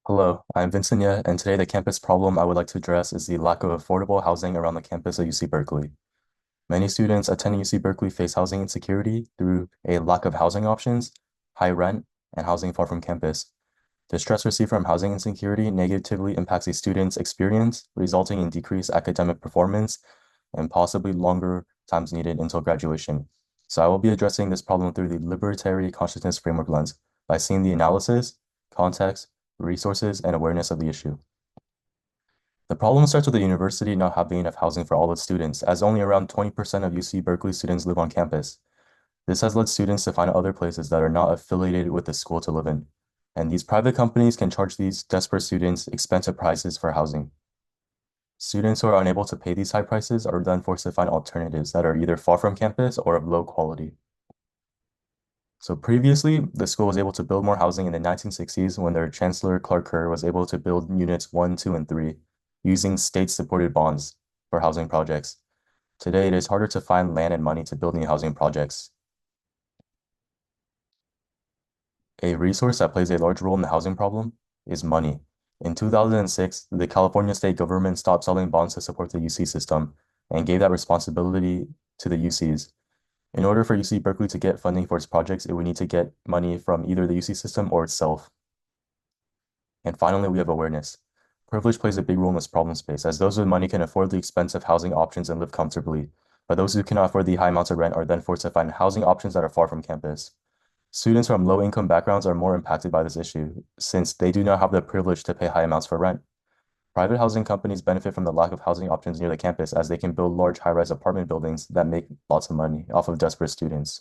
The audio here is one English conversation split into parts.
Hello, I'm Vincent-Yeh, and today the campus problem I would like to address is the lack of affordable housing around the campus of UC Berkeley. Many students attending UC Berkeley face housing insecurity through a lack of housing options, high rent, and housing far from campus. The stress received from housing insecurity negatively impacts a student's experience, resulting in decreased academic performance and possibly longer times needed until graduation. So I will be addressing this problem through the libertary consciousness framework lens by seeing the analysis, context, resources, and awareness of the issue. The problem starts with the university not having enough housing for all its students, as only around 20% of UC Berkeley students live on campus. This has led students to find other places that are not affiliated with the school to live in. And these private companies can charge these desperate students expensive prices for housing. Students who are unable to pay these high prices are then forced to find alternatives that are either far from campus or of low quality. So previously, the school was able to build more housing in the 1960s when their Chancellor Clark Kerr was able to build units 1, 2, and 3 using state-supported bonds for housing projects. Today, it is harder to find land and money to build new housing projects. A resource that plays a large role in the housing problem is money. In 2006, the California state government stopped selling bonds to support the UC system and gave that responsibility to the UCs. In order for UC Berkeley to get funding for its projects, it would need to get money from either the UC system or itself. And finally, we have awareness. Privilege plays a big role in this problem space, as those with money can afford the expensive housing options and live comfortably, but those who cannot afford the high amounts of rent are then forced to find housing options that are far from campus. Students from low-income backgrounds are more impacted by this issue, since they do not have the privilege to pay high amounts for rent. Private housing companies benefit from the lack of housing options near the campus as they can build large high-rise apartment buildings that make lots of money off of desperate students.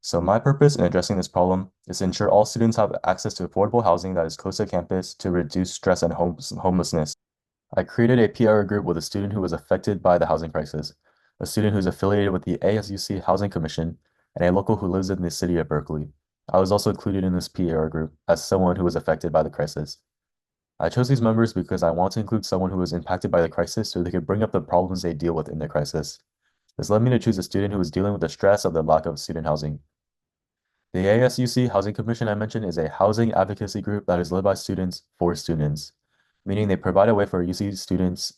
So my purpose in addressing this problem is to ensure all students have access to affordable housing that is close to campus to reduce stress and homelessness. I created a PR group with a student who was affected by the housing crisis, a student who is affiliated with the ASUC Housing Commission, and a local who lives in the city of Berkeley. I was also included in this PR group as someone who was affected by the crisis. I chose these members because I want to include someone who was impacted by the crisis so they could bring up the problems they deal with in the crisis. This led me to choose a student who was dealing with the stress of the lack of student housing. The ASUC Housing Commission I mentioned is a housing advocacy group that is led by students for students, meaning they provide a way for UC students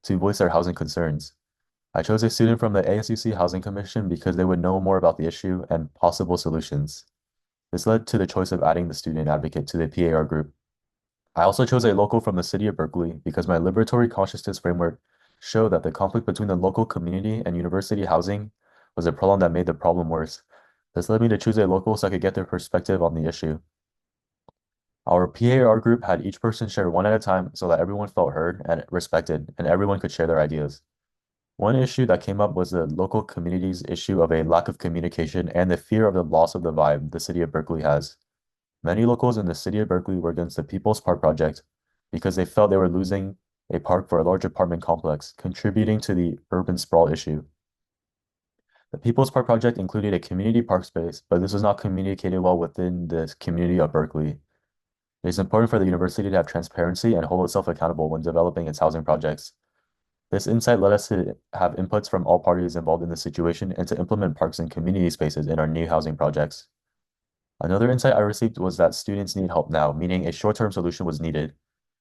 to voice their housing concerns. I chose a student from the ASUC Housing Commission because they would know more about the issue and possible solutions. This led to the choice of adding the student advocate to the PAR group. I also chose a local from the city of Berkeley because my liberatory consciousness framework showed that the conflict between the local community and university housing was a problem that made the problem worse. This led me to choose a local so I could get their perspective on the issue. Our PAR group had each person share one at a time so that everyone felt heard and respected, and everyone could share their ideas. One issue that came up was the local community's issue of a lack of communication and the fear of the loss of the vibe the city of Berkeley has. Many locals in the city of Berkeley were against the People's Park project because they felt they were losing a park for a large apartment complex, contributing to the urban sprawl issue. The People's Park project included a community park space, but this was not communicated well within the community of Berkeley. It is important for the university to have transparency and hold itself accountable when developing its housing projects. This insight led us to have inputs from all parties involved in the situation and to implement parks and community spaces in our new housing projects. Another insight I received was that students need help now, meaning a short-term solution was needed.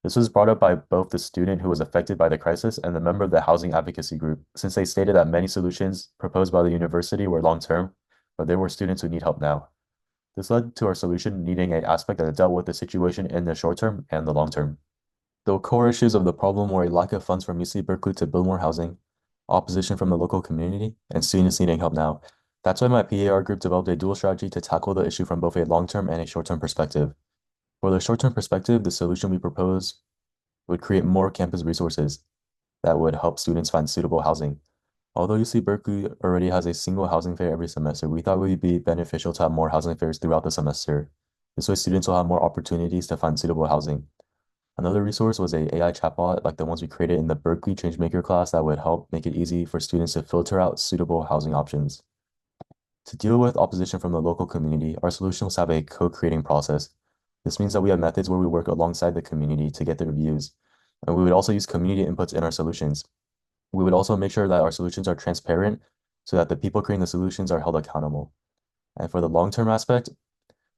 This was brought up by both the student who was affected by the crisis and the member of the housing advocacy group, since they stated that many solutions proposed by the university were long-term, but there were students who need help now. This led to our solution needing an aspect that dealt with the situation in the short term and the long term. The core issues of the problem were a lack of funds from UC Berkeley to build more housing, opposition from the local community, and students needing help now. That's why my PAR group developed a dual strategy to tackle the issue from both a long-term and a short-term perspective. For the short-term perspective, the solution we propose would create more campus resources that would help students find suitable housing. Although UC Berkeley already has a single housing fair every semester, we thought it would be beneficial to have more housing fairs throughout the semester. This way, students will have more opportunities to find suitable housing. Another resource was a AI chatbot like the ones we created in the Berkeley Changemaker class that would help make it easy for students to filter out suitable housing options. To deal with opposition from the local community, our solutions have a co-creating process. This means that we have methods where we work alongside the community to get their views, and we would also use community inputs in our solutions. We would also make sure that our solutions are transparent so that the people creating the solutions are held accountable. And for the long-term aspect,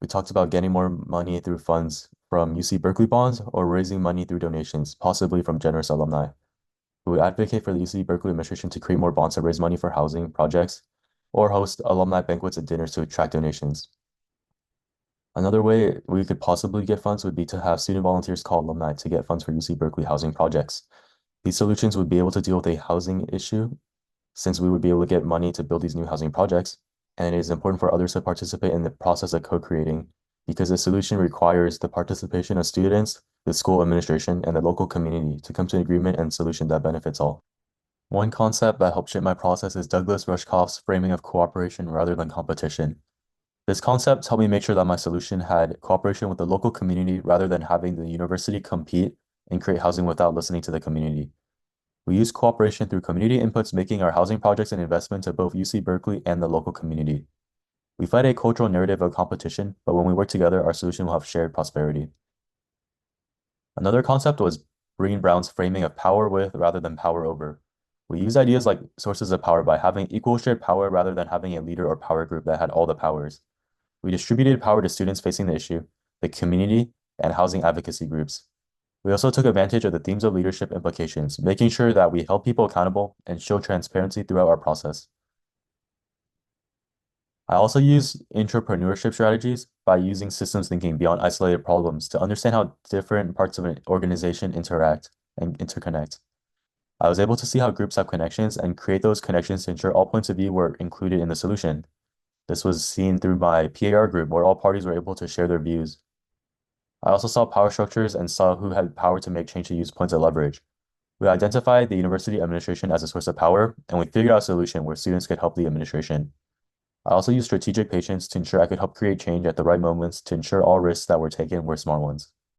we talked about getting more money through funds from UC Berkeley bonds or raising money through donations, possibly from generous alumni. We would advocate for the UC Berkeley administration to create more bonds to raise money for housing projects or host alumni banquets and dinners to attract donations. Another way we could possibly get funds would be to have student volunteers call alumni to get funds for UC Berkeley housing projects. These solutions would be able to deal with a housing issue since we would be able to get money to build these new housing projects, and it is important for others to participate in the process of co-creating because the solution requires the participation of students, the school administration, and the local community to come to an agreement and solution that benefits all. One concept that helped shape my process is Douglas Rushkoff's framing of cooperation rather than competition. This concept helped me make sure that my solution had cooperation with the local community rather than having the university compete and create housing without listening to the community. We use cooperation through community inputs, making our housing projects an investment to both UC Berkeley and the local community. We fight a cultural narrative of competition, but when we work together, our solution will have shared prosperity. Another concept was Brené Brown's framing of power with rather than power over. We use ideas like sources of power by having equal shared power rather than having a leader or power group that had all the powers. We distributed power to students facing the issue, the community, and housing advocacy groups. We also took advantage of the themes of leadership implications, making sure that we held people accountable and showed transparency throughout our process. I also use entrepreneurship strategies by using systems thinking beyond isolated problems to understand how different parts of an organization interact and interconnect. I was able to see how groups have connections and create those connections to ensure all points of view were included in the solution. This was seen through my PAR group, where all parties were able to share their views. I also saw power structures and saw who had power to make change to use points of leverage. We identified the university administration as a source of power, and we figured out a solution where students could help the administration. I also used strategic patience to ensure I could help create change at the right moments to ensure all risks that were taken were smart ones.